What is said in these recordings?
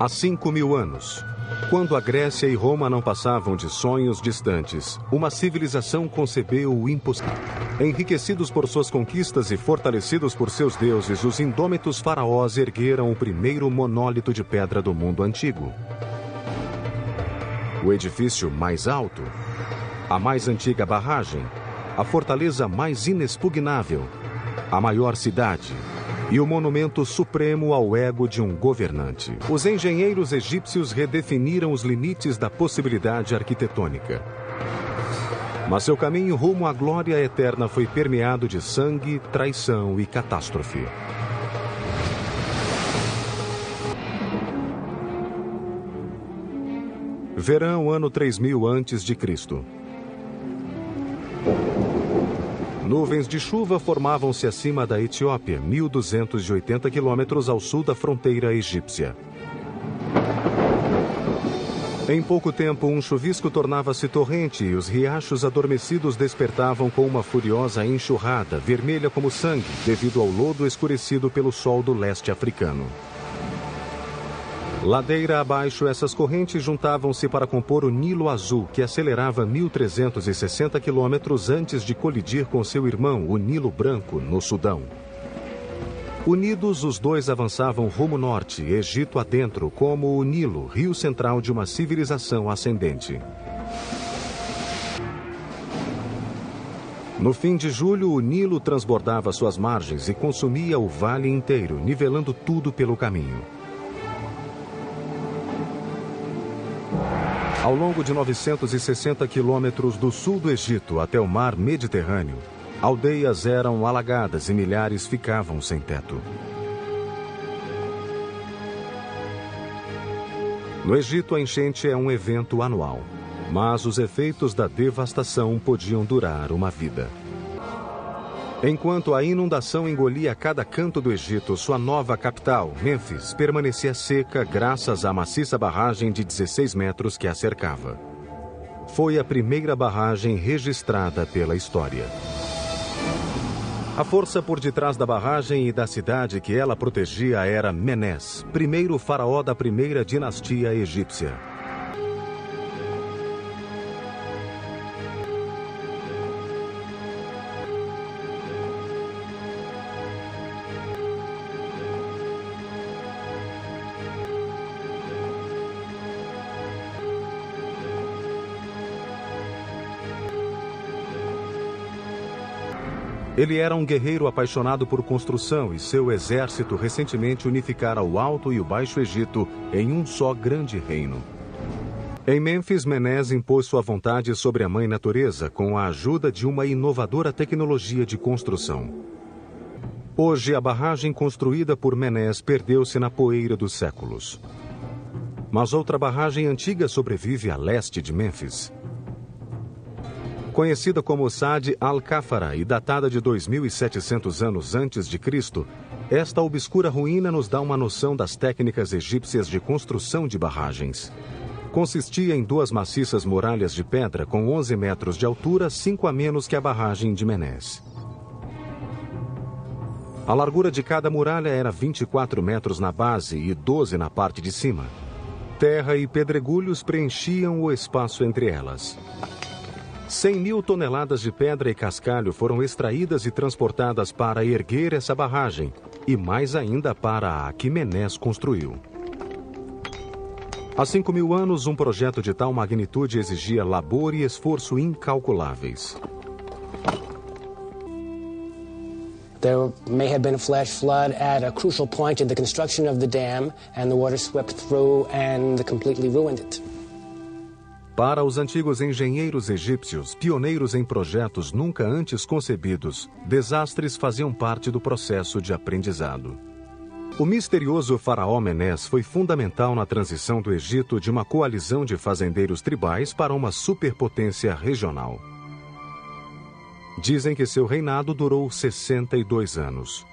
Há 5.000 anos, quando a Grécia e Roma não passavam de sonhos distantes, uma civilização concebeu o impossível. Enriquecidos por suas conquistas e fortalecidos por seus deuses, os indômitos faraós ergueram o primeiro monólito de pedra do mundo antigo. O edifício mais alto, a mais antiga barragem, a fortaleza mais inexpugnável, a maior cidade e o monumento supremo ao ego de um governante. Os engenheiros egípcios redefiniram os limites da possibilidade arquitetônica. Mas seu caminho rumo à glória eterna foi permeado de sangue, traição e catástrofe. Verão, ano 3000 a.C. Nuvens de chuva formavam-se acima da Etiópia, 1.280 quilômetros ao sul da fronteira egípcia. Em pouco tempo, um chuvisco tornava-se torrente e os riachos adormecidos despertavam com uma furiosa enxurrada, vermelha como sangue, devido ao lodo escurecido pelo sol do leste africano. Ladeira abaixo, essas correntes juntavam-se para compor o Nilo Azul, que acelerava 1.360 quilômetros antes de colidir com seu irmão, o Nilo Branco, no Sudão. Unidos, os dois avançavam rumo norte, Egito adentro, como o Nilo, rio central de uma civilização ascendente. No fim de julho, o Nilo transbordava suas margens e consumia o vale inteiro, nivelando tudo pelo caminho. Ao longo de 960 quilômetros do sul do Egito até o mar Mediterrâneo, aldeias eram alagadas e milhares ficavam sem teto. No Egito, a enchente é um evento anual, mas os efeitos da devastação podiam durar uma vida. Enquanto a inundação engolia cada canto do Egito, sua nova capital, Mênfis, permanecia seca graças à maciça barragem de 16 metros que a cercava. Foi a primeira barragem registrada pela história. A força por detrás da barragem e da cidade que ela protegia era Menés, primeiro faraó da primeira dinastia egípcia. Ele era um guerreiro apaixonado por construção e seu exército recentemente unificara o Alto e o Baixo Egito em um só grande reino. Em Mênfis, Menés impôs sua vontade sobre a mãe natureza com a ajuda de uma inovadora tecnologia de construção. Hoje, a barragem construída por Menés perdeu-se na poeira dos séculos. Mas outra barragem antiga sobrevive a leste de Mênfis. Conhecida como Sadi al-Kafara e datada de 2.700 anos antes de Cristo, esta obscura ruína nos dá uma noção das técnicas egípcias de construção de barragens. Consistia em duas maciças muralhas de pedra com 11 metros de altura, 5 a menos que a barragem de Menés. A largura de cada muralha era 24 metros na base e 12 na parte de cima. Terra e pedregulhos preenchiam o espaço entre elas. 100.000 toneladas de pedra e cascalho foram extraídas e transportadas para erguer essa barragem, e mais ainda para a que Menés construiu. Há 5.000 anos, um projeto de tal magnitude exigia labor e esforço incalculáveis. There may have been a flash flood at a crucial point in the construction of the dam, and the water swept through and completely ruined it. Para os antigos engenheiros egípcios, pioneiros em projetos nunca antes concebidos, desastres faziam parte do processo de aprendizado. O misterioso faraó Menés foi fundamental na transição do Egito de uma coalizão de fazendeiros tribais para uma superpotência regional. Dizem que seu reinado durou 62 anos.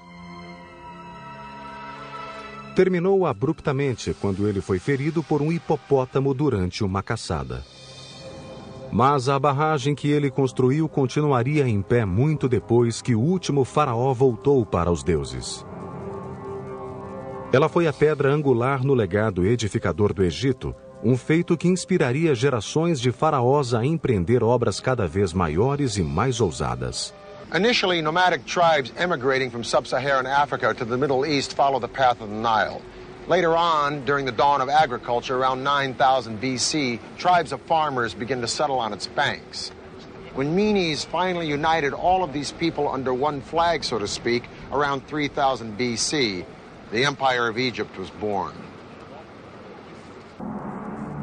Terminou abruptamente quando ele foi ferido por um hipopótamo durante uma caçada. Mas a barragem que ele construiu continuaria em pé muito depois que o último faraó voltou para os deuses. Ela foi a pedra angular no legado edificador do Egito, um feito que inspiraria gerações de faraós a empreender obras cada vez maiores e mais ousadas. Initially, nomadic tribes emigrating from sub-Saharan Africa to the Middle East follow the path of the Nile. Later on, during the dawn of agriculture, around 9000 BC, tribes of farmers begin to settle on its banks. When Menes finally united all of these people under one flag, so to speak, around 3000 BC, the Empire of Egypt was born.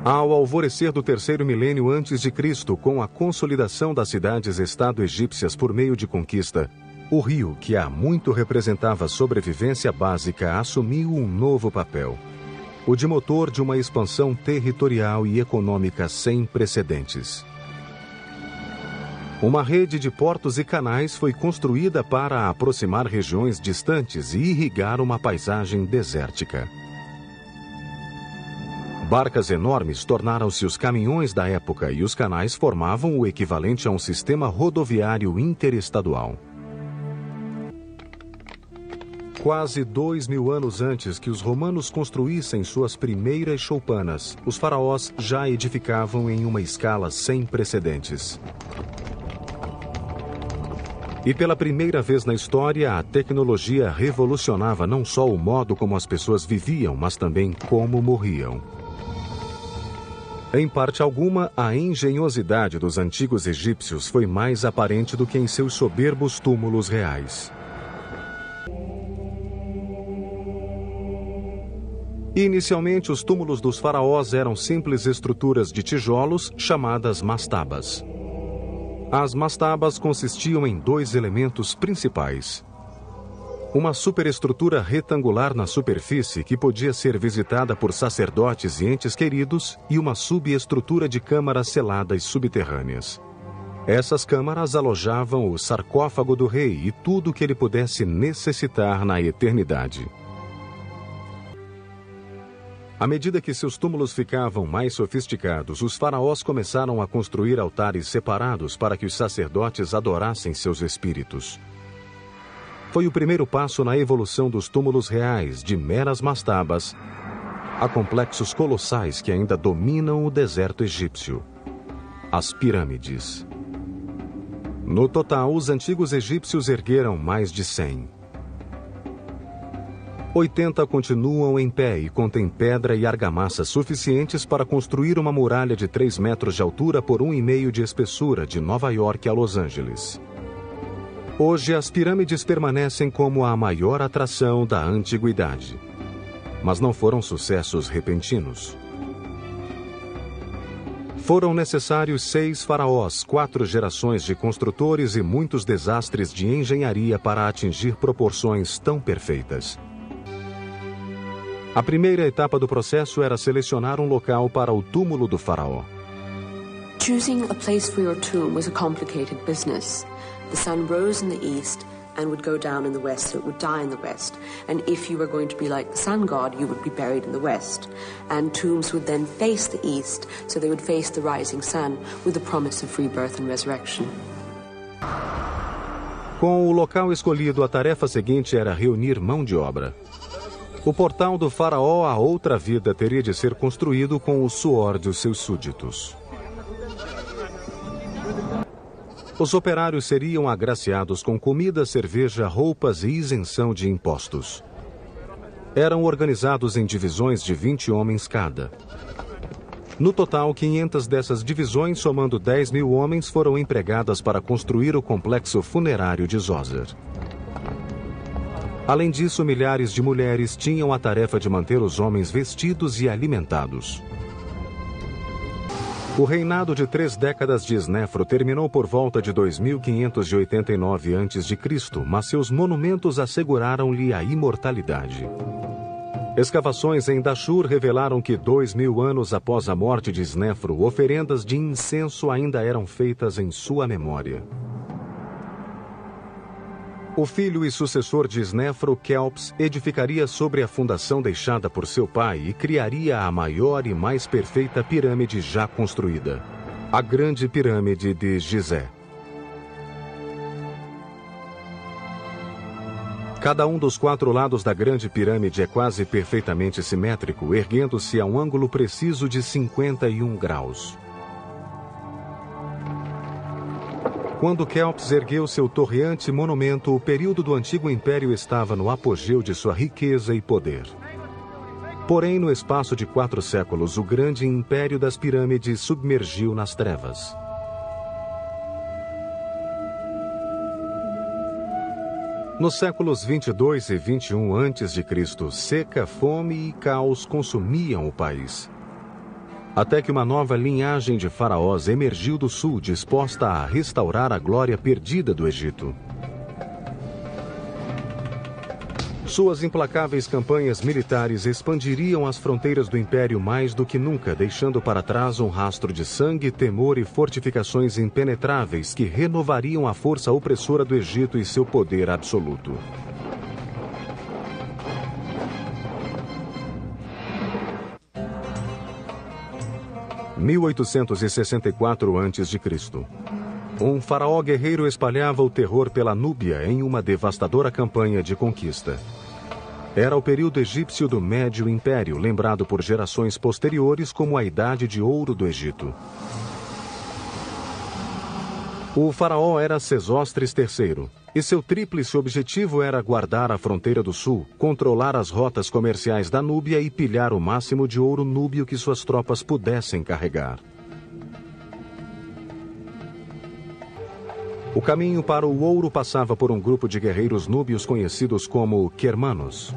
Ao alvorecer do terceiro milênio antes de Cristo, com a consolidação das cidades-estado egípcias por meio de conquista, o rio, que há muito representava a sobrevivência básica, assumiu um novo papel. O de motor de uma expansão territorial e econômica sem precedentes. Uma rede de portos e canais foi construída para aproximar regiões distantes e irrigar uma paisagem desértica. Barcas enormes tornaram-se os caminhões da época e os canais formavam o equivalente a um sistema rodoviário interestadual. Quase 2000 anos antes que os romanos construíssem suas primeiras choupanas, os faraós já edificavam em uma escala sem precedentes. E pela primeira vez na história, a tecnologia revolucionava não só o modo como as pessoas viviam, mas também como morriam. Em parte alguma, a engenhosidade dos antigos egípcios foi mais aparente do que em seus soberbos túmulos reais. Inicialmente, os túmulos dos faraós eram simples estruturas de tijolos chamadas mastabas. As mastabas consistiam em dois elementos principais. Uma superestrutura retangular na superfície que podia ser visitada por sacerdotes e entes queridos e uma subestrutura de câmaras seladas subterrâneas. Essas câmaras alojavam o sarcófago do rei e tudo o que ele pudesse necessitar na eternidade. À medida que seus túmulos ficavam mais sofisticados, os faraós começaram a construir altares separados para que os sacerdotes adorassem seus espíritos. Foi o primeiro passo na evolução dos túmulos reais, de meras mastabas, a complexos colossais que ainda dominam o deserto egípcio. As pirâmides. No total, os antigos egípcios ergueram mais de 100. 80 continuam em pé e contêm pedra e argamassa suficientes para construir uma muralha de 3 metros de altura por 1,5 de espessura de Nova York a Los Angeles. Hoje, as pirâmides permanecem como a maior atração da antiguidade. Mas não foram sucessos repentinos. Foram necessários 6 faraós, 4 gerações de construtores e muitos desastres de engenharia para atingir proporções tão perfeitas. A primeira etapa do processo era selecionar um local para o túmulo do faraó. Choosing a place for your tomb was a complicated business. The sun rose in the east and would go down in the west, so it would die in the west. And if you were going to be like the sun god, you would be buried in the west. And tombs would then face the east, so they would face the rising sun, with the promise of rebirth and resurrection. Com o local escolhido, a tarefa seguinte era reunir mão de obra. O portal do faraó à outra vida teria de ser construído com o suor de seus súditos. Os operários seriam agraciados com comida, cerveja, roupas e isenção de impostos. Eram organizados em divisões de 20 homens cada. No total, 500 dessas divisões, somando 10.000 homens, foram empregadas para construir o complexo funerário de Zoser. Além disso, milhares de mulheres tinham a tarefa de manter os homens vestidos e alimentados. O reinado de 3 décadas de Snefru terminou por volta de 2589 a.C., mas seus monumentos asseguraram-lhe a imortalidade. Escavações em Dashur revelaram que 2000 anos após a morte de Snefru, oferendas de incenso ainda eram feitas em sua memória. O filho e sucessor de Snefru, Kelps, edificaria sobre a fundação deixada por seu pai e criaria a maior e mais perfeita pirâmide já construída, a Grande Pirâmide de Gizé. Cada um dos 4 lados da grande pirâmide é quase perfeitamente simétrico, erguendo-se a um ângulo preciso de 51 graus. Quando Kelps ergueu seu torreante monumento, o período do Antigo Império estava no apogeu de sua riqueza e poder. Porém, no espaço de 4 séculos, o grande império das pirâmides submergiu nas trevas. Nos séculos 22 e 21 a.C., seca, fome e caos consumiam o país. Até que uma nova linhagem de faraós emergiu do sul, disposta a restaurar a glória perdida do Egito. Suas implacáveis campanhas militares expandiriam as fronteiras do império mais do que nunca, deixando para trás um rastro de sangue, temor e fortificações impenetráveis que renovariam a força opressora do Egito e seu poder absoluto. Em 1864 a.C., um faraó guerreiro espalhava o terror pela Núbia em uma devastadora campanha de conquista. Era o período egípcio do Médio Império, lembrado por gerações posteriores como a Idade de Ouro do Egito. O faraó era Sesostris III, e seu tríplice objetivo era guardar a fronteira do sul, controlar as rotas comerciais da Núbia e pilhar o máximo de ouro núbio que suas tropas pudessem carregar. O caminho para o ouro passava por um grupo de guerreiros núbios conhecidos como Quermanos.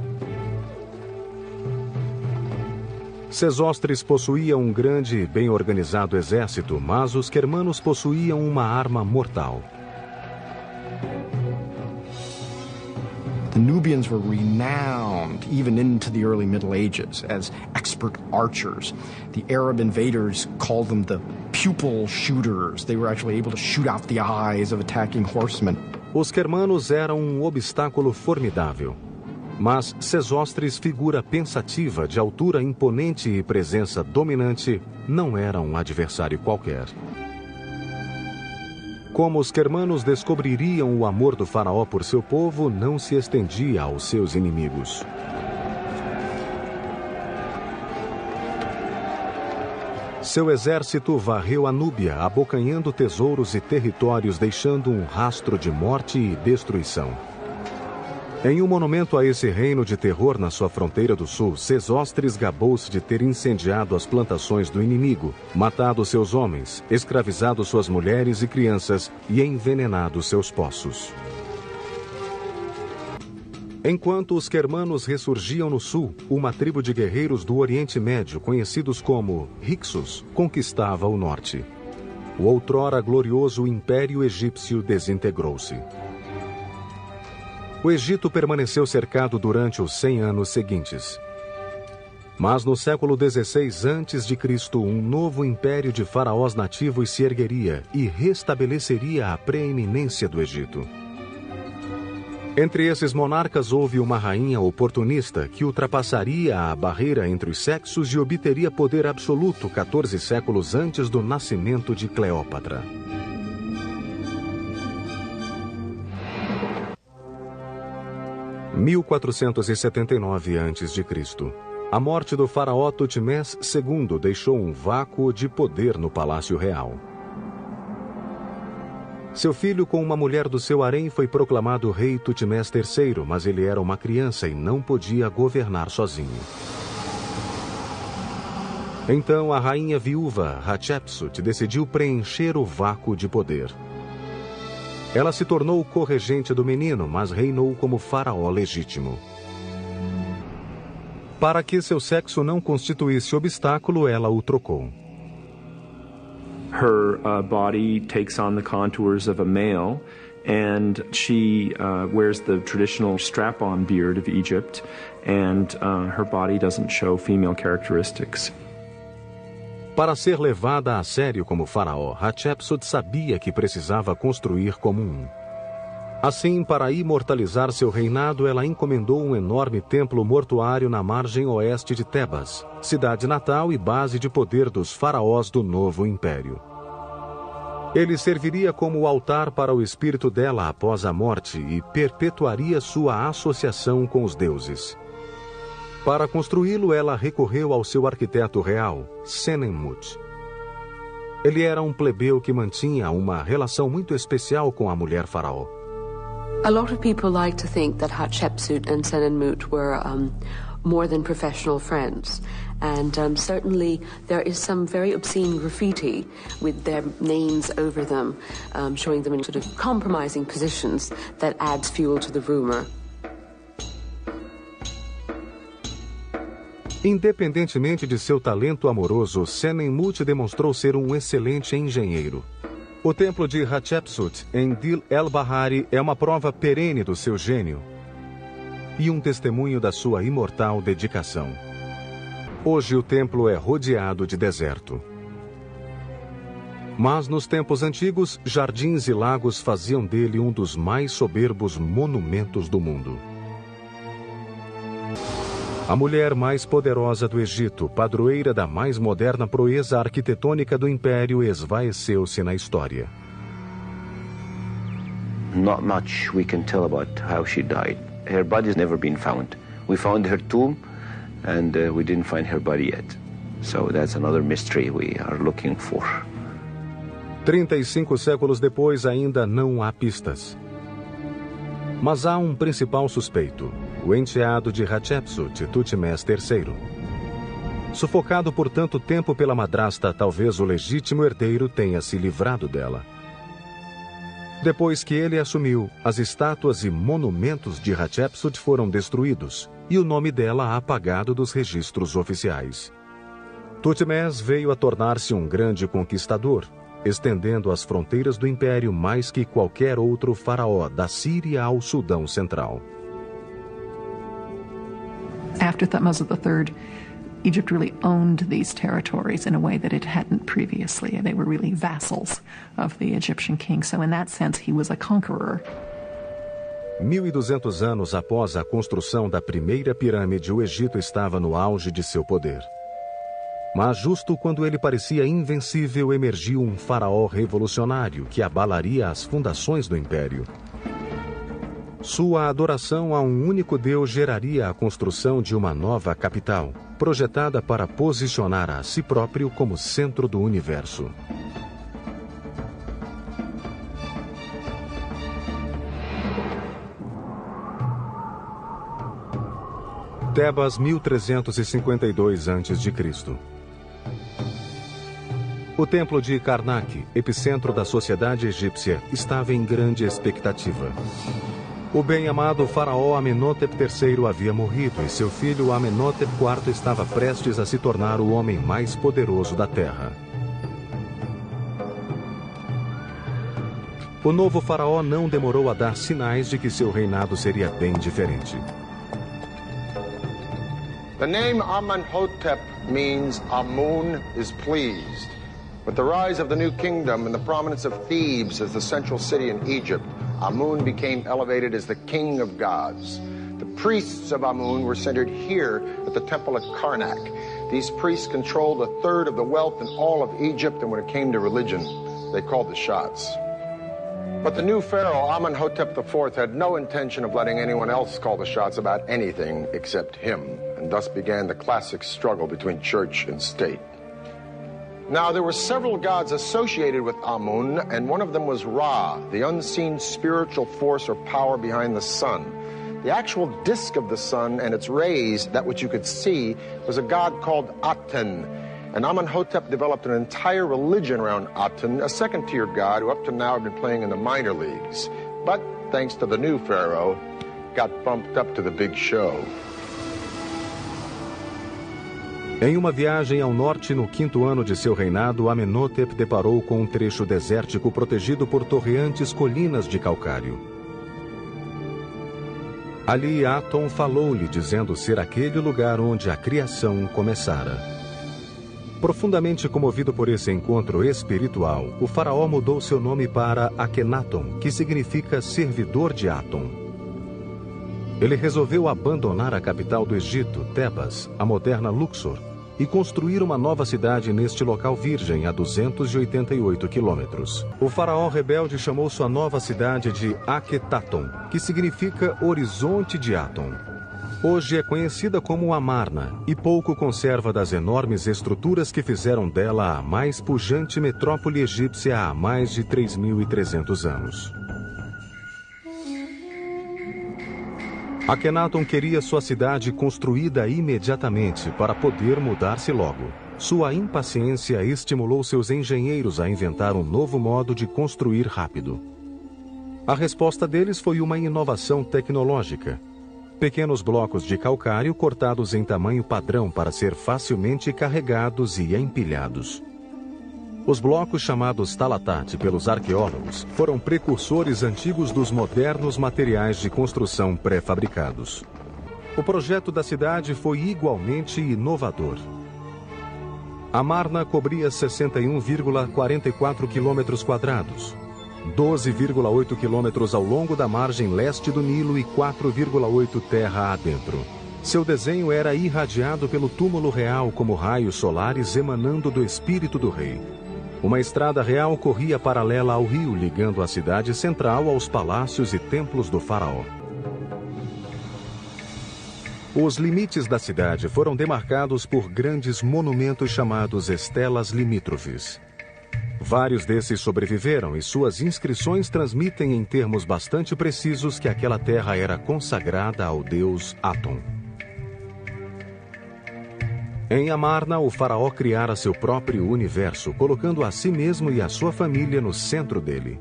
Sesostris possuía um grande e bem organizado exército, mas os Quermanos possuíam uma arma mortal. The Nubians were renowned, even into the early Middle Ages, as expert archers. The Arab invaders called them the pupil shooters. They were actually able to shoot out the eyes of attacking horsemen. Os Quermanos eram um obstáculo formidável. Mas Sesostris, figura pensativa, de altura imponente e presença dominante, não era um adversário qualquer. Como os Quermanos descobririam o amor do faraó por seu povo, não se estendia aos seus inimigos. Seu exército varreu a Núbia, abocanhando tesouros e territórios, deixando um rastro de morte e destruição. Em um monumento a esse reino de terror na sua fronteira do sul, Sesostris gabou-se de ter incendiado as plantações do inimigo, matado seus homens, escravizado suas mulheres e crianças e envenenado seus poços. Enquanto os Quermanos ressurgiam no sul, uma tribo de guerreiros do Oriente Médio, conhecidos como Hyksos, conquistava o norte. O outrora glorioso Império Egípcio desintegrou-se. O Egito permaneceu cercado durante os 100 anos seguintes. Mas no século XVI a.C., um novo império de faraós nativos se ergueria e restabeleceria a preeminência do Egito. Entre esses monarcas houve uma rainha oportunista que ultrapassaria a barreira entre os sexos e obteria poder absoluto 14 séculos antes do nascimento de Cleópatra. Em 1479 a.C., a morte do faraó Tutmés II deixou um vácuo de poder no Palácio Real. Seu filho, com uma mulher do seu harém, foi proclamado rei Tutmés III, mas ele era uma criança e não podia governar sozinho. Então a rainha viúva Hatshepsut decidiu preencher o vácuo de poder. Ela se tornou corregente do menino, mas reinou como faraó legítimo. Para que seu sexo não constituísse obstáculo, ela o trocou. Her body takes on the contours of a male, and she wears the traditional strap-on beard of Egypt, and her body doesn't show female characteristics. Para ser levada a sério como faraó, Hatshepsut sabia que precisava construir como um. Assim, para imortalizar seu reinado, ela encomendou um enorme templo mortuário na margem oeste de Tebas, cidade natal e base de poder dos faraós do novo império. Ele serviria como altar para o espírito dela após a morte e perpetuaria sua associação com os deuses. Para construí-lo, ela recorreu ao seu arquiteto real, Senenmut. Ele era um plebeu que mantinha uma relação muito especial com a mulher faraó. A lot of people like to think that Hatshepsut and Senenmut were more than professional friends. And certainly there is some very obscene graffiti with their names over them, showing them in sort of compromising positions that adds fuel to the rumor. Independentemente de seu talento amoroso, Senenmut demonstrou ser um excelente engenheiro. O templo de Hatshepsut, em Dil el-Bahari, é uma prova perene do seu gênio e um testemunho da sua imortal dedicação. Hoje o templo é rodeado de deserto. Mas nos tempos antigos, jardins e lagos faziam dele um dos mais soberbos monumentos do mundo. A mulher mais poderosa do Egito, padroeira da mais moderna proeza arquitetônica do Império, esvaeceu-se na história. Not much we can tell about how she died. Her body's never been found. We found her tomb, and we didn't find her body yet. So that's another mystery we are looking for. 35 séculos depois, ainda não há pistas. Mas há um principal suspeito, o enteado de Hatshepsut, Thutmés III. Sufocado por tanto tempo pela madrasta, talvez o legítimo herdeiro tenha se livrado dela. Depois que ele assumiu, as estátuas e monumentos de Hatshepsut foram destruídos e o nome dela apagado dos registros oficiais. Thutmés veio a tornar-se um grande conquistador, estendendo as fronteiras do império mais que qualquer outro faraó, da Síria ao Sudão Central. After Thutmose III, Egypt really owned these territories in a way that it hadn't previously. They were really vassals of the Egyptian king. So in that sense, he was a conqueror. 1.200 anos após a construção da primeira pirâmide, o Egito estava no auge de seu poder. Mas justo quando ele parecia invencível, emergiu um faraó revolucionário que abalaria as fundações do império. Sua adoração a um único Deus geraria a construção de uma nova capital, projetada para posicionar a si próprio como centro do universo. Tebas, 1352 a.C. O templo de Karnak, epicentro da sociedade egípcia, estava em grande expectativa. O bem-amado faraó Amenhotep III havia morrido e seu filho Amenhotep IV estava prestes a se tornar o homem mais poderoso da terra. O novo faraó não demorou a dar sinais de que seu reinado seria bem diferente. The name Amenhotep means Amun is pleased. With the rise of the new kingdom and the prominence of Thebes as the central city in Egypt, Amun became elevated as the king of gods. The priests of Amun were centered here at the temple at Karnak. These priests controlled a third of the wealth in all of Egypt, and when it came to religion, they called the shots. But the new pharaoh, Amenhotep IV, had no intention of letting anyone else call the shots about anything except him, and thus began the classic struggle between church and state. Now, there were several gods associated with Amun, and one of them was Ra, the unseen spiritual force or power behind the sun. The actual disk of the sun and its rays, that which you could see, was a god called Aten. And Amenhotep developed an entire religion around Aten, a second-tier god who up to now had been playing in the minor leagues. But, thanks to the new pharaoh, got bumped up to the big show. Em uma viagem ao norte no 5º ano de seu reinado, Amenhotep deparou com um trecho desértico protegido por torreantes colinas de calcário. Ali Aton falou-lhe, dizendo ser aquele lugar onde a criação começara. Profundamente comovido por esse encontro espiritual, o faraó mudou seu nome para Akhenaton, que significa servidor de Aton. Ele resolveu abandonar a capital do Egito, Tebas, a moderna Luxor, e construir uma nova cidade neste local virgem a 288 quilômetros. O faraó rebelde chamou sua nova cidade de Akhetaton, que significa Horizonte de Aton. Hoje é conhecida como Amarna e pouco conserva das enormes estruturas que fizeram dela a mais pujante metrópole egípcia há mais de 3.300 anos. Akhenaton queria sua cidade construída imediatamente para poder mudar-se logo. Sua impaciência estimulou seus engenheiros a inventar um novo modo de construir rápido. A resposta deles foi uma inovação tecnológica. Pequenos blocos de calcário cortados em tamanho padrão para ser facilmente carregados e empilhados. Os blocos chamados talatat pelos arqueólogos foram precursores antigos dos modernos materiais de construção pré-fabricados. O projeto da cidade foi igualmente inovador. Amarna cobria 61,44 quilômetros quadrados, 12,8 quilômetros ao longo da margem leste do Nilo e 4,8 terra adentro. Seu desenho era irradiado pelo túmulo real como raios solares emanando do espírito do rei. Uma estrada real corria paralela ao rio, ligando a cidade central aos palácios e templos do faraó. Os limites da cidade foram demarcados por grandes monumentos chamados estelas limítrofes. Vários desses sobreviveram e suas inscrições transmitem em termos bastante precisos que aquela terra era consagrada ao deus Aton. Em Amarna, o faraó criara seu próprio universo, colocando a si mesmo e a sua família no centro dele.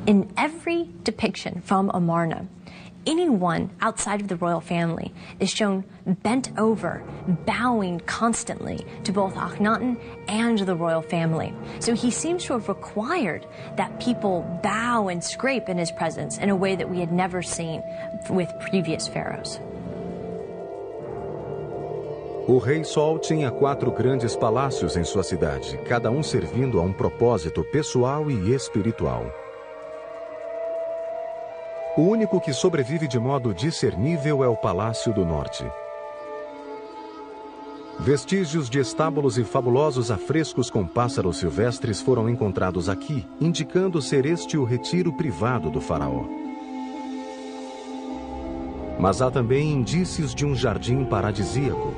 In every depiction from Amarna, anyone outside of the royal family is shown bent over, bowing constantly to both Akhenaten and the royal family. So he seems to have required that people bow and scrape in his presence in a way that we had never seen with previous pharaohs. O rei Sol tinha 4 grandes palácios em sua cidade, cada um servindo a um propósito pessoal e espiritual. O único que sobrevive de modo discernível é o Palácio do Norte. Vestígios de estábulos e fabulosos afrescos com pássaros silvestres foram encontrados aqui, indicando ser este o retiro privado do faraó. Mas há também indícios de um jardim paradisíaco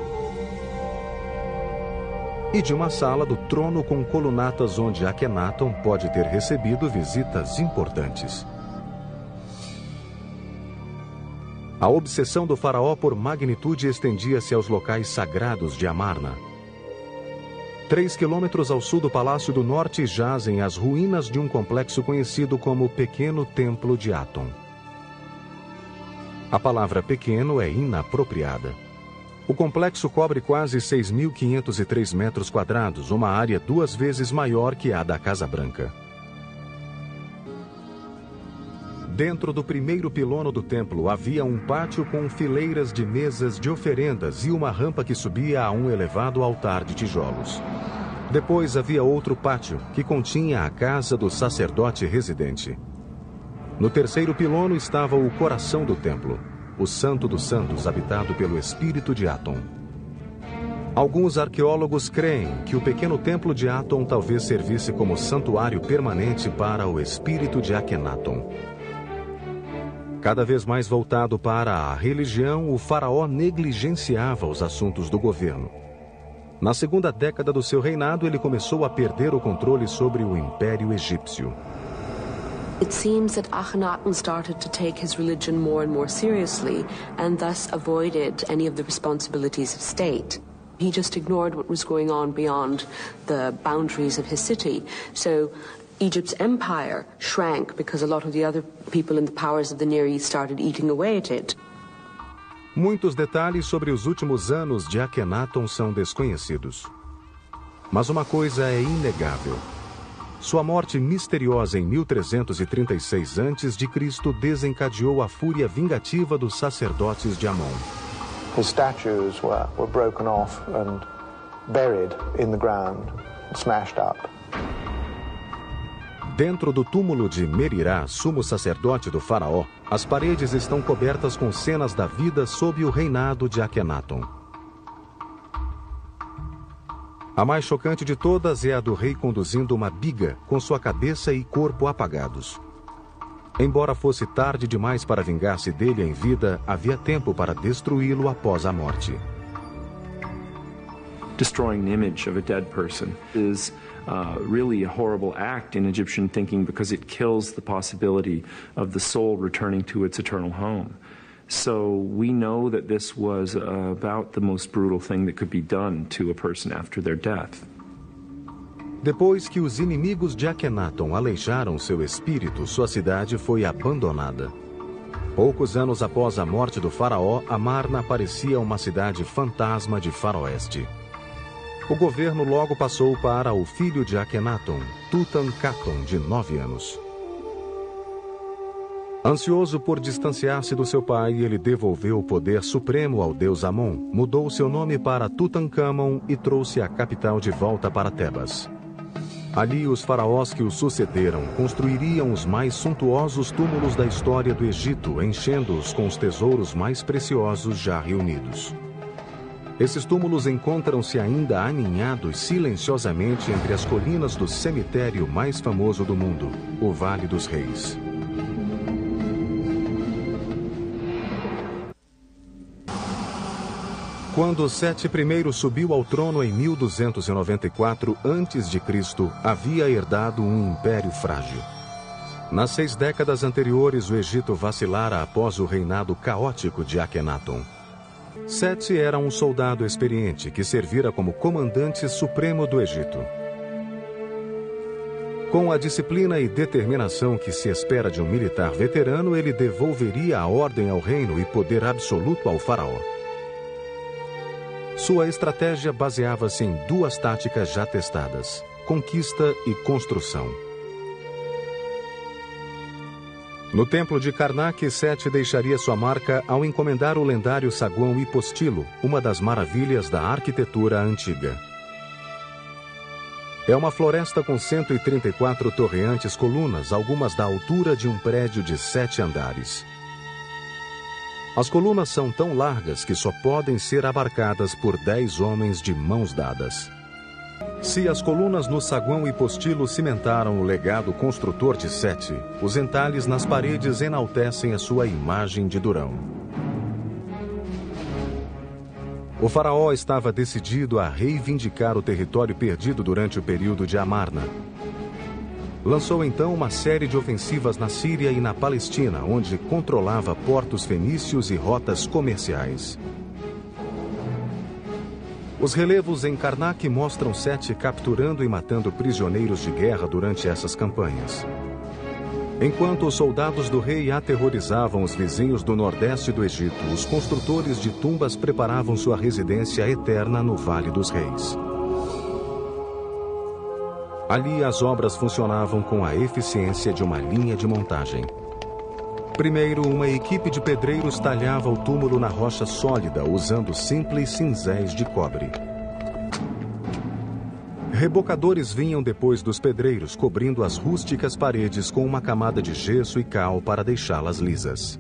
e de uma sala do trono com colunatas onde Akhenaton pode ter recebido visitas importantes. A obsessão do faraó por magnitude estendia-se aos locais sagrados de Amarna. 3 quilômetros ao sul do Palácio do Norte jazem as ruínas de um complexo conhecido como Pequeno Templo de Aton. A palavra pequeno é inapropriada. O complexo cobre quase 6.503 metros quadrados, uma área 2 vezes maior que a da Casa Branca. Dentro do primeiro pilono do templo havia um pátio com fileiras de mesas de oferendas e uma rampa que subia a um elevado altar de tijolos. Depois havia outro pátio, que continha a casa do sacerdote residente. No terceiro pilono estava o coração do templo, o Santo dos Santos, habitado pelo espírito de Aton. Alguns arqueólogos creem que o pequeno templo de Aton talvez servisse como santuário permanente para o espírito de Akhenaton. Cada vez mais voltado para a religião, o faraó negligenciava os assuntos do governo. Na segunda década do seu reinado, ele começou a perder o controle sobre o Império Egípcio. It seems that Akhenaten started to take his religion more and more seriously and thus avoided any of the responsibilities of state. He just ignored what was going on beyond the boundaries of his city. So Egypt's empire shrank because a lot of the other people in the powers of the Near East started eating away at it. Muitos detalhes sobre os últimos anos de Akhenaton são desconhecidos. Mas uma coisa é inegável. Sua morte misteriosa em 1336 a.C. desencadeou a fúria vingativa dos sacerdotes de Amon. His statues were broken off and buried in the ground, smashed up. Dentro do túmulo de Merirá, sumo sacerdote do faraó, as paredes estão cobertas com cenas da vida sob o reinado de Akhenaton. A mais chocante de todas é a do rei conduzindo uma biga com sua cabeça e corpo apagados. Embora fosse tarde demais para vingar-se dele em vida, havia tempo para destruí-lo após a morte. Destroying the image of a dead person is really a horrible act in Egyptian thinking because it kills the possibility of the soul returning to its eternal home. So we know that this was about the most brutal thing that could be done to a person after their death. Depois que os inimigos de Akhenaton aleijaram seu espírito, sua cidade foi abandonada. Poucos anos após a morte do faraó, Amarna parecia uma cidade fantasma de faroeste. O governo logo passou para o filho de Akhenaton, Tutankhaton, de 9 anos. Ansioso por distanciar-se do seu pai, ele devolveu o poder supremo ao deus Amon, mudou seu nome para Tutankhamon e trouxe a capital de volta para Tebas. Ali, os faraós que o sucederam construiriam os mais suntuosos túmulos da história do Egito, enchendo-os com os tesouros mais preciosos já reunidos. Esses túmulos encontram-se ainda aninhados silenciosamente entre as colinas do cemitério mais famoso do mundo, o Vale dos Reis. Quando Sete I subiu ao trono em 1294 a.C., havia herdado um império frágil. Nas 6 décadas anteriores, o Egito vacilara após o reinado caótico de Akhenaton. Sete era um soldado experiente que servira como comandante supremo do Egito. Com a disciplina e determinação que se espera de um militar veterano, ele devolveria a ordem ao reino e poder absoluto ao faraó. Sua estratégia baseava-se em 2 táticas já testadas: conquista e construção. No templo de Karnak, Sete deixaria sua marca ao encomendar o lendário saguão hipostilo, uma das maravilhas da arquitetura antiga. É uma floresta com 134 torreantes colunas, algumas da altura de um prédio de 7 andares. As colunas são tão largas que só podem ser abarcadas por 10 homens de mãos dadas. Se as colunas no saguão hipostilo cimentaram o legado construtor de Sete, os entalhes nas paredes enaltecem a sua imagem de durão. O faraó estava decidido a reivindicar o território perdido durante o período de Amarna. Lançou então uma série de ofensivas na Síria e na Palestina, onde controlava portos fenícios e rotas comerciais. Os relevos em Karnak mostram Sete capturando e matando prisioneiros de guerra durante essas campanhas. Enquanto os soldados do rei aterrorizavam os vizinhos do nordeste do Egito, os construtores de tumbas preparavam sua residência eterna no Vale dos Reis. Ali, as obras funcionavam com a eficiência de uma linha de montagem. Primeiro, uma equipe de pedreiros talhava o túmulo na rocha sólida, usando simples cinzéis de cobre. Rebocadores vinham depois dos pedreiros, cobrindo as rústicas paredes com uma camada de gesso e cal para deixá-las lisas.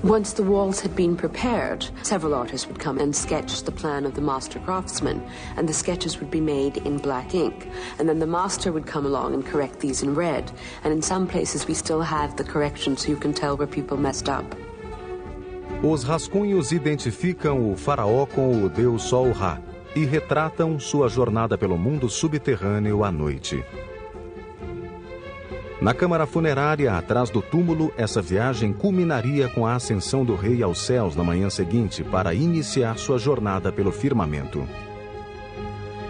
Once the walls had been prepared, several artists would come and sketch the plan of the master craftsman, and the sketches would be made in black ink. And then the master would come along and correct these in red. And in some places we still have the correction, so you can tell where people messed up. Os rascunhos identificam o faraó com o deus Sol-Ra e retratam sua jornada pelo mundo subterrâneo à noite. Na câmara funerária, atrás do túmulo, essa viagem culminaria com a ascensão do rei aos céus na manhã seguinte para iniciar sua jornada pelo firmamento.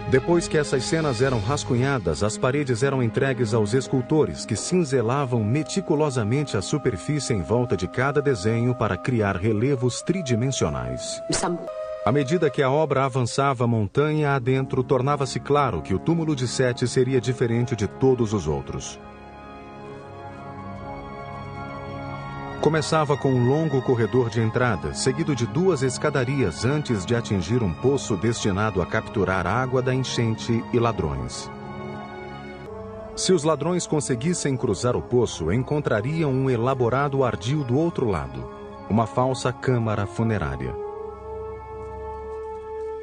Depois que essas cenas eram rascunhadas, as paredes eram entregues aos escultores, que cinzelavam meticulosamente a superfície em volta de cada desenho para criar relevos tridimensionais. À medida que a obra avançava montanha adentro, tornava-se claro que o túmulo de Sete seria diferente de todos os outros. Começava com um longo corredor de entrada, seguido de 2 escadarias antes de atingir um poço destinado a capturar água da enchente e ladrões. Se os ladrões conseguissem cruzar o poço, encontrariam um elaborado ardil do outro lado, uma falsa câmara funerária.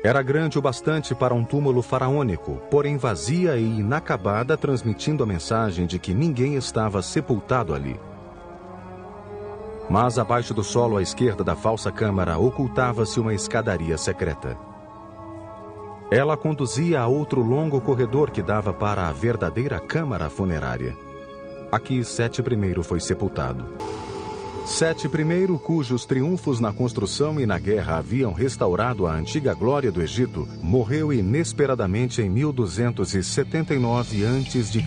Era grande o bastante para um túmulo faraônico, porém vazia e inacabada, transmitindo a mensagem de que ninguém estava sepultado ali. Mas abaixo do solo à esquerda da falsa câmara ocultava-se uma escadaria secreta. Ela conduzia a outro longo corredor que dava para a verdadeira câmara funerária. Aqui Sete I foi sepultado. Sete I, cujos triunfos na construção e na guerra haviam restaurado a antiga glória do Egito, morreu inesperadamente em 1279 a.C.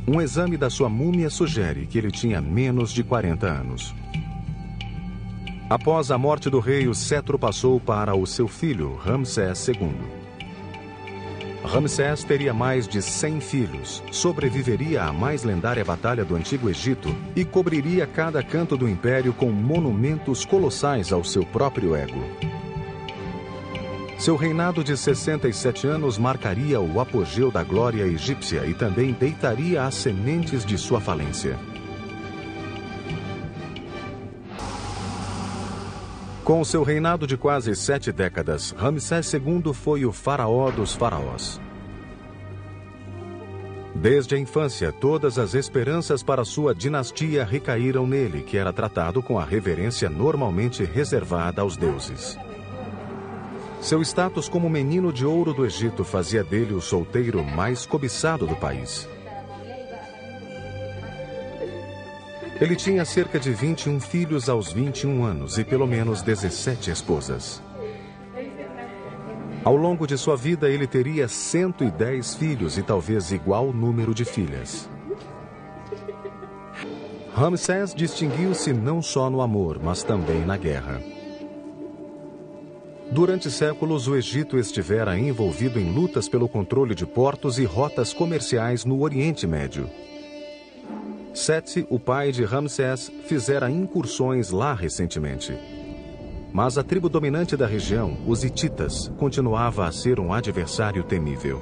Um exame da sua múmia sugere que ele tinha menos de 40 anos. Após a morte do rei, o cetro passou para o seu filho, Ramsés II. Ramsés teria mais de 100 filhos, sobreviveria à mais lendária batalha do Antigo Egito e cobriria cada canto do império com monumentos colossais ao seu próprio ego. Seu reinado de 67 anos marcaria o apogeu da glória egípcia e também deitaria as sementes de sua falência. Com seu reinado de quase 7 décadas, Ramsés II foi o faraó dos faraós. Desde a infância, todas as esperanças para sua dinastia recaíram nele, que era tratado com a reverência normalmente reservada aos deuses. Seu status como menino de ouro do Egito fazia dele o solteiro mais cobiçado do país. Ele tinha cerca de 21 filhos aos 21 anos e pelo menos 17 esposas. Ao longo de sua vida, ele teria 110 filhos e talvez igual número de filhas. Ramsés distinguiu-se não só no amor, mas também na guerra. Durante séculos, o Egito estivera envolvido em lutas pelo controle de portos e rotas comerciais no Oriente Médio. Seti, o pai de Ramsés, fizera incursões lá recentemente. Mas a tribo dominante da região, os hititas, continuava a ser um adversário temível.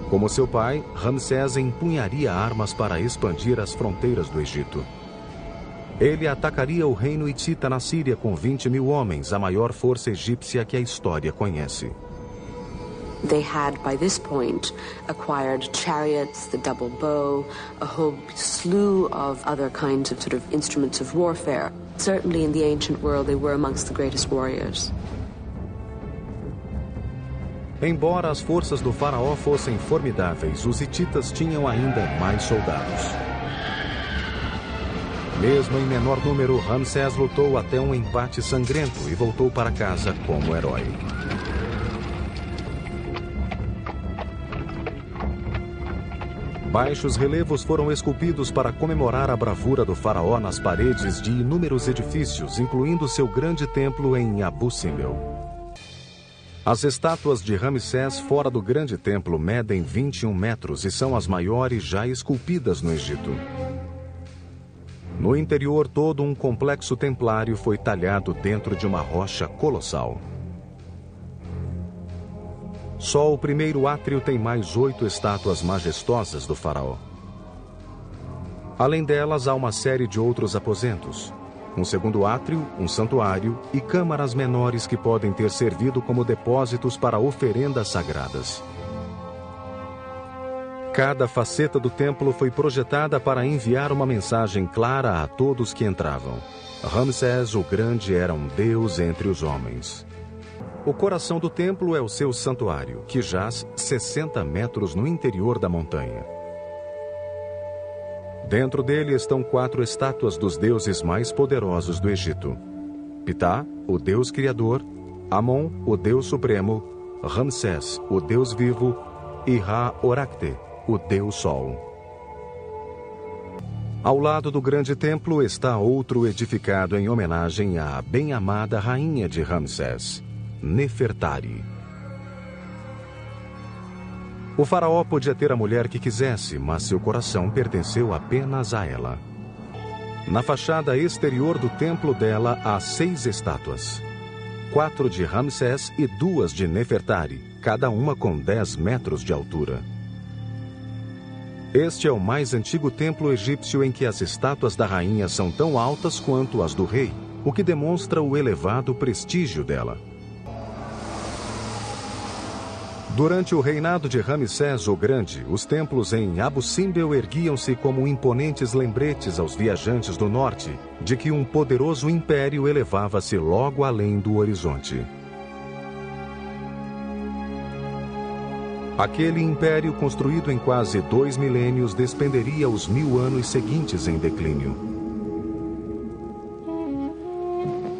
Como seu pai, Ramsés empunharia armas para expandir as fronteiras do Egito. Ele atacaria o reino hitita na Síria com 20.000 homens, a maior força egípcia que a história conhece. They had, by this point, acquired chariots, the double bow, a whole slew of other kinds of instruments of warfare. Certainly in the ancient world, they were amongst the greatest warriors. Embora as forças do faraó fossem formidáveis, os hititas tinham ainda mais soldados. Mesmo em menor número, Ramsés lutou até um empate sangrento e voltou para casa como herói. Baixos relevos foram esculpidos para comemorar a bravura do faraó nas paredes de inúmeros edifícios, incluindo seu grande templo em Abu Simbel. As estátuas de Ramsés fora do grande templo medem 21 metros e são as maiores já esculpidas no Egito. No interior, todo um complexo templário foi talhado dentro de uma rocha colossal. Só o primeiro átrio tem mais 8 estátuas majestosas do faraó. Além delas, há uma série de outros aposentos. Um segundo átrio, um santuário e câmaras menores que podem ter servido como depósitos para oferendas sagradas. Cada faceta do templo foi projetada para enviar uma mensagem clara a todos que entravam. Ramsés o Grande era um deus entre os homens. O coração do templo é o seu santuário, que jaz 60 metros no interior da montanha. Dentro dele estão 4 estátuas dos deuses mais poderosos do Egito: Ptah, o deus criador; Amon, o deus supremo; Ramsés, o deus vivo; e Ra-Horakhte, o deus sol. Ao lado do grande templo está outro edificado em homenagem à bem-amada rainha de Ramsés, Nefertari. O faraó podia ter a mulher que quisesse, mas seu coração pertenceu apenas a ela. Na fachada exterior do templo dela há 6 estátuas. 4 de Ramsés e 2 de Nefertari, cada uma com 10 metros de altura. Este é o mais antigo templo egípcio em que as estátuas da rainha são tão altas quanto as do rei, o que demonstra o elevado prestígio dela. Durante o reinado de Ramsés o Grande, os templos em Abu Simbel erguiam-se como imponentes lembretes aos viajantes do norte de que um poderoso império elevava-se logo além do horizonte. Aquele império construído em quase 2 milênios despenderia os 1000 anos seguintes em declínio.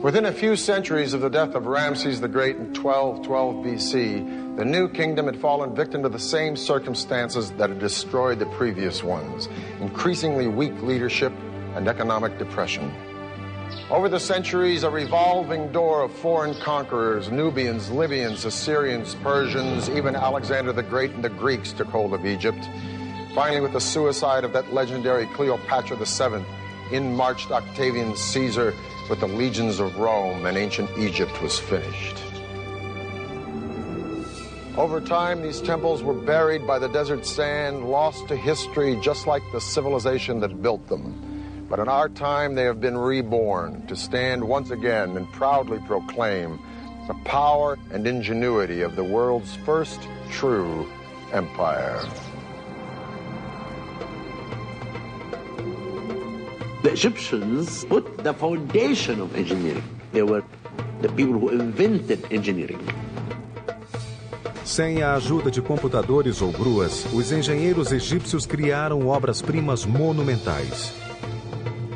Within a few centuries of the death of Ramses the Great in 1212 BC, the new kingdom had fallen victim to the same circumstances that had destroyed the previous ones, increasingly weak leadership and economic depression. Over the centuries, a revolving door of foreign conquerors, Nubians, Libyans, Assyrians, Persians, even Alexander the Great and the Greeks took hold of Egypt. Finally, with the suicide of that legendary Cleopatra VII, in marched Octavian Caesar with the legions of Rome, and ancient Egypt was finished. Over time, these temples were buried by the desert sand, lost to history, just like the civilization that built them. But in our time, they have been reborn to stand once again and proudly proclaim the power and ingenuity of the world's first true empire. The Egyptians put the foundation of engineering. They were the people who invented engineering. Sem a ajuda de computadores ou gruas, os engenheiros egípcios criaram obras-primas monumentais.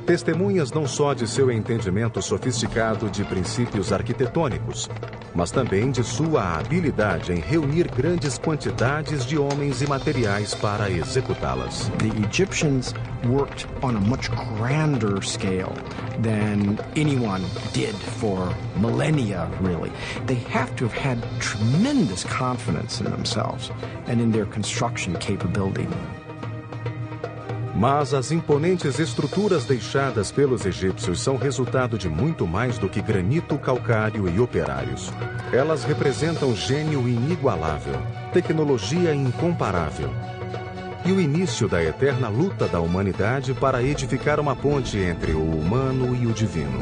Testemunhas não só de seu entendimento sofisticado de princípios arquitetônicos, mas também de sua habilidade em reunir grandes quantidades de homens e materiais para executá-las. The Egyptians worked on a much grander scale than anyone did for millennia, really. They have to have had tremendous confidence in themselves and in their construction capability. Mas as imponentes estruturas deixadas pelos egípcios são resultado de muito mais do que granito, calcário e operários. Elas representam gênio inigualável, tecnologia incomparável e o início da eterna luta da humanidade para edificar uma ponte entre o humano e o divino.